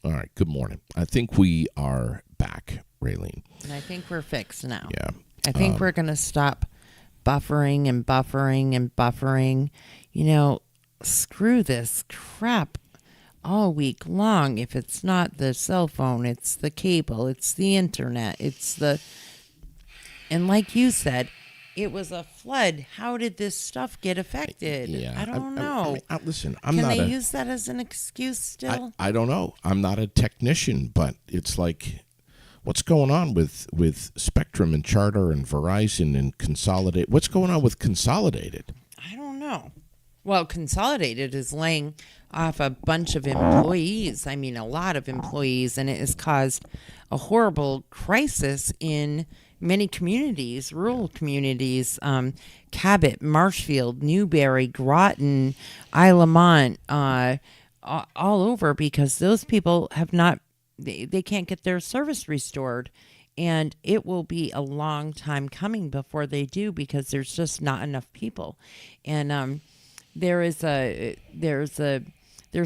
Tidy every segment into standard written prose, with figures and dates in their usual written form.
All right. Good morning. I think we are back, Raylene. And I think we're fixed now. Yeah. I think we're going to stop buffering and buffering and buffering. Screw this crap all week long. If it's not the cell phone, it's the cable, it's the internet, and like you said, it was a flood. How did this stuff get affected? Yeah. I don't know. Listen, Can they use that as an excuse still? I don't know. I'm not a technician, but it's like, what's going on with Spectrum and Charter and Verizon and Consolidate? What's going on with Consolidated? I don't know. Well, Consolidated is laying off a bunch of employees. I mean, a lot of employees, and it has caused a horrible crisis in many communities, rural communities, Cabot, Marshfield, Newberry, Groton, Isle Lamont, all over, because those people have not, they can't get their service restored. And it will be a long time coming before they do, because there's just not enough people. And there's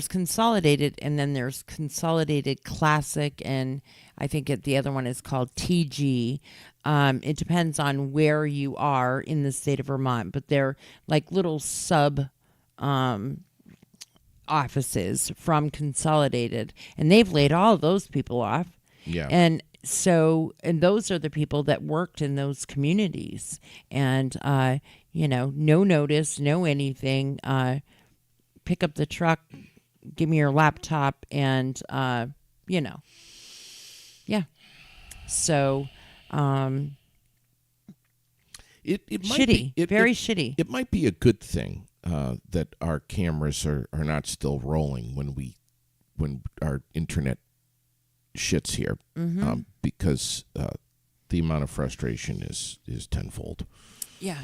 Consolidated, and then there's Consolidated Classic, and I think the other one is called TG. It depends on where you are in the state of Vermont, but they're like little sub offices from Consolidated, and they've laid all those people off. Yeah. And those are the people that worked in those communities, and no notice, no anything. Pick up the truck, give me your laptop, and yeah. So it might shitty, be, very shitty. It might be a good thing that our cameras are not still rolling when our internet shits here, because the amount of frustration is tenfold. Yeah.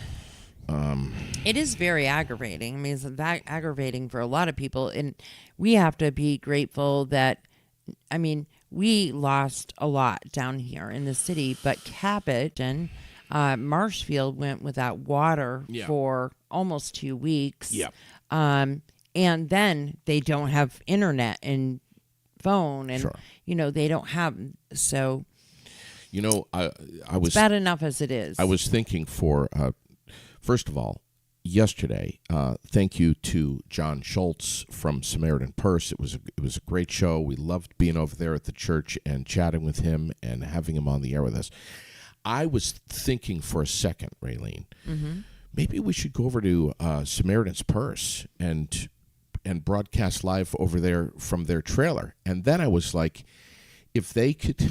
It is very aggravating. I mean, it's that aggravating for a lot of people, and we have to be grateful that, I mean, we lost a lot down here in the city, but Cabot and Marshfield went without water for almost 2 weeks. Yeah. And then they don't have internet and phone, and they don't have, so I was it's bad enough as it is. I was thinking first of all, yesterday, thank you to John Schultz from Samaritan Purse. It was a great show. We loved being over there at the church and chatting with him and having him on the air with us. I was thinking for a second, Raylene, maybe we should go over to Samaritan's Purse and broadcast live over there from their trailer. And then I was like, if they could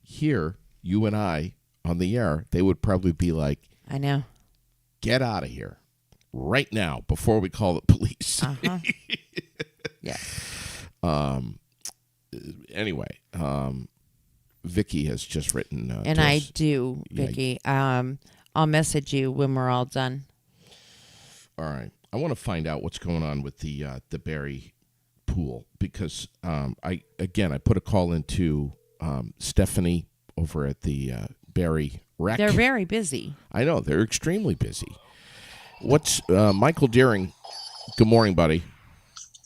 hear you and I on the air, they would probably be like, I know. Get out of here right now before we call the police. Yeah. Anyway, Vicky has just written. And I do, Vicky. I'll message you when we're all done. All right. I want to find out what's going on with the Barry pool, because I put a call into Stephanie over at the Barry Rec. They're very busy. I know. They're extremely busy. What's Michael Deering? Good morning, buddy.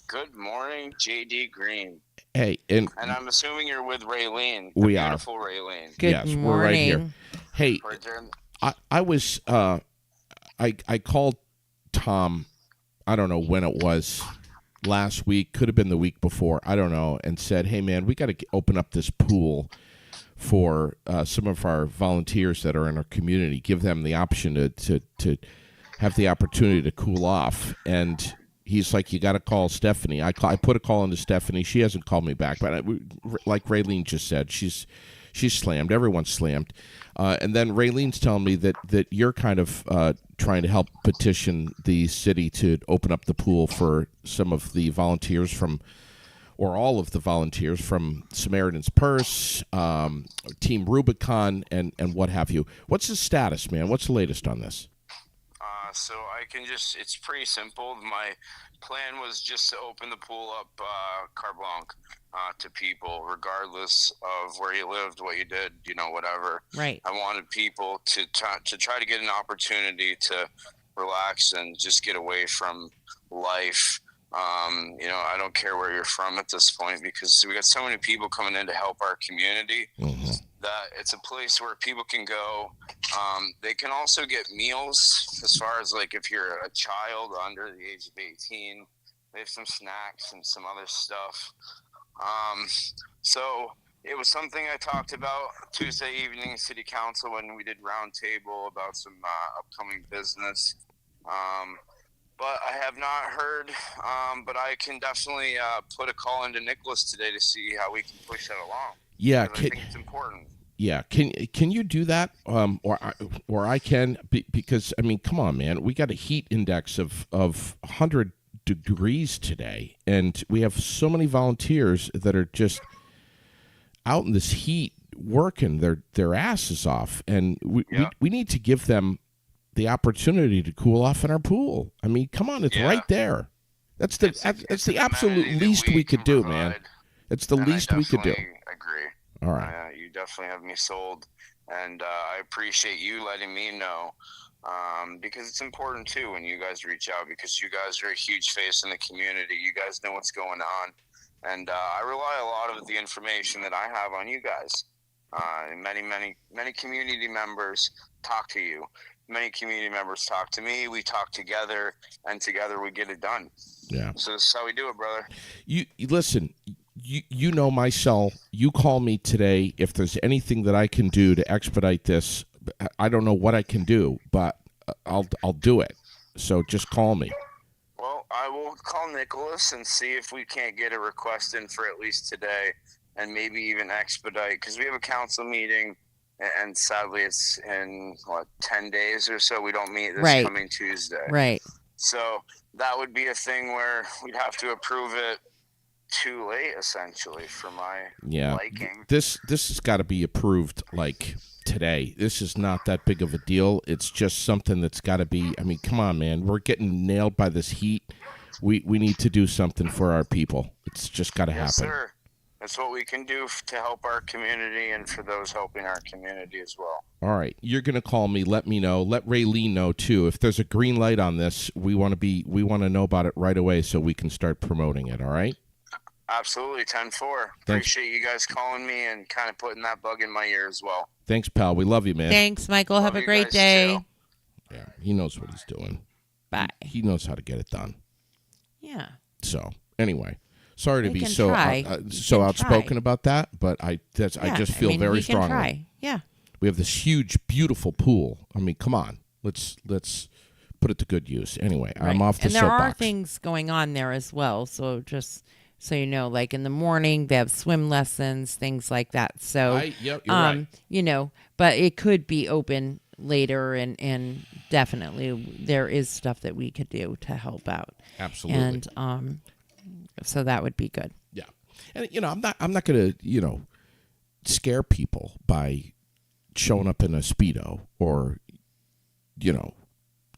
Good morning, J.D. Green. Hey, and I'm assuming you're with Raylene. We are. Beautiful Raylene. Good morning. We're right here. Hey, I was I called Tom, I don't know when it was, last week, could have been the week before, I don't know, and said, hey, man, we got to open up this pool for some of our volunteers that are in our community, give them the option to have the opportunity to cool off. And he's like, you got to call Stephanie. I put a call into Stephanie. She hasn't called me back, but like Raylene just said, she's slammed. Everyone's slammed. And then Raylene's telling me that you're kind of trying to help petition the city to open up the pool for some of the volunteers or all of the volunteers from Samaritan's Purse, Team Rubicon, and what have you. What's the status, man? What's the latest on this? So it's pretty simple. My plan was just to open the pool up carte blanche to people, regardless of where you lived, what you did, whatever. Right. I wanted people to try to get an opportunity to relax and just get away from life I don't care where you're from at this point, because we got so many people coming in to help our community that it's a place where people can go. They can also get meals, as far as like if you're a child under the age of 18. They have some snacks and some other stuff. So it was something I talked about Tuesday evening city council when we did roundtable about some upcoming business. But I have not heard. But I can definitely put a call into Nicholas today to see how we can push that along. Yeah, I think it's important. Yeah, can you do that? Or I can, because I mean, come on, man, we got a heat index of 100 degrees today, and we have so many volunteers that are just out in this heat working their asses off, and we need to give them the opportunity to cool off in our pool. I mean, come on, it's right there. That's the absolute least we could do, man. It's the least we could do. Agree. All right. You definitely have me sold, and I appreciate you letting me know, because it's important too when you guys reach out, because you guys are a huge face in the community. You guys know what's going on, and I rely a lot of the information that I have on you guys. Many community members talk to you. Many community members talk to me. We talk together, and together we get it done. Yeah. So this is how we do it, brother. You listen. You know my cell. You call me today if there's anything that I can do to expedite this. I don't know what I can do, but I'll do it. So just call me. Well, I will call Nicholas and see if we can't get a request in for at least today, and maybe even expedite, because we have a council meeting, and sadly it's in 10 days or so. We don't meet this coming Tuesday. Right. So that would be a thing where we'd have to approve it too late, essentially, for my liking. This has got to be approved like today. This is not that big of a deal. It's just something that's got to be. I mean, come on, man. We're getting nailed by this heat. We need to do something for our people. It's just got to happen. Yes, sir. That's what we can do to help our community and for those helping our community as well. All right, you're gonna call me. Let me know. Let Raylene know too. If there's a green light on this, we want to know about it right away so we can start promoting it. All right. Absolutely, 10-4. Appreciate you guys calling me and kind of putting that bug in my ear as well. Thanks, pal. We love you, man. Thanks, Michael. Have a great day. Too. Yeah, he knows what he's doing. Bye. He knows how to get it done. Yeah. So anyway, sorry to be so outspoken about that, but I just feel very strongly. Try. Yeah. We have this huge, beautiful pool. I mean, come on. Let's put it to good use. Anyway, right. I'm off the soapbox. And there are things going on there as well. So just so you know, like in the morning, they have swim lessons, things like that. So, you're right. But it could be open later, and definitely there is stuff that we could do to help out. Absolutely. And so that would be good. Yeah. And I'm not going to, scare people by showing up in a Speedo or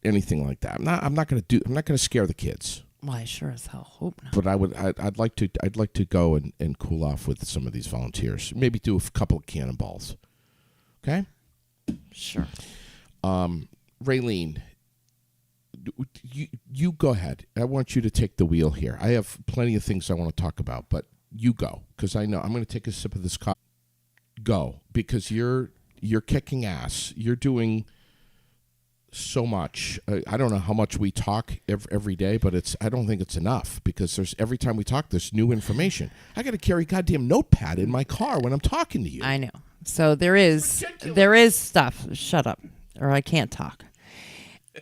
anything like that. I'm not going to scare the kids. Well, I sure as hell hope not. But I'd like to go and cool off with some of these volunteers. Maybe do a couple of cannonballs. Okay? Sure. Raylene, you go ahead. I want you to take the wheel here. I have plenty of things I want to talk about, but you go, because I know I'm going to take a sip of this coffee. Go, because you're kicking ass. You're doing so much. I don't know how much we talk every day, but I don't think it's enough, because every time we talk, there's new information. I got to carry a goddamn notepad in my car when I'm talking to you. I know. So there is stuff. Shut up, or I can't talk.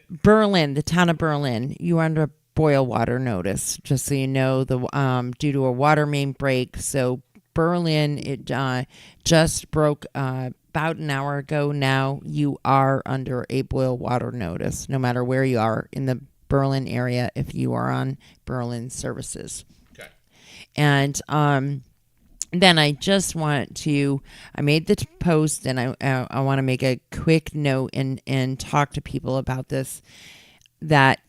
Berlin, the town of Berlin, you are under a boil water notice, just so you know, due to a water main break. So Berlin, it just broke about an hour ago. Now you are under a boil water notice, no matter where you are in the Berlin area, if you are on Berlin services. Okay. And then I just I made the post, and I want to make a quick note and talk to people about this, that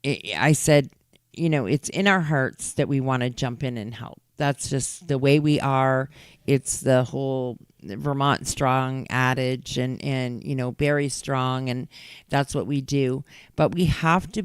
I said, it's in our hearts that we want to jump in and help. That's just the way we are. It's the whole Vermont strong adage, and Barry strong, and that's what we do. But we have to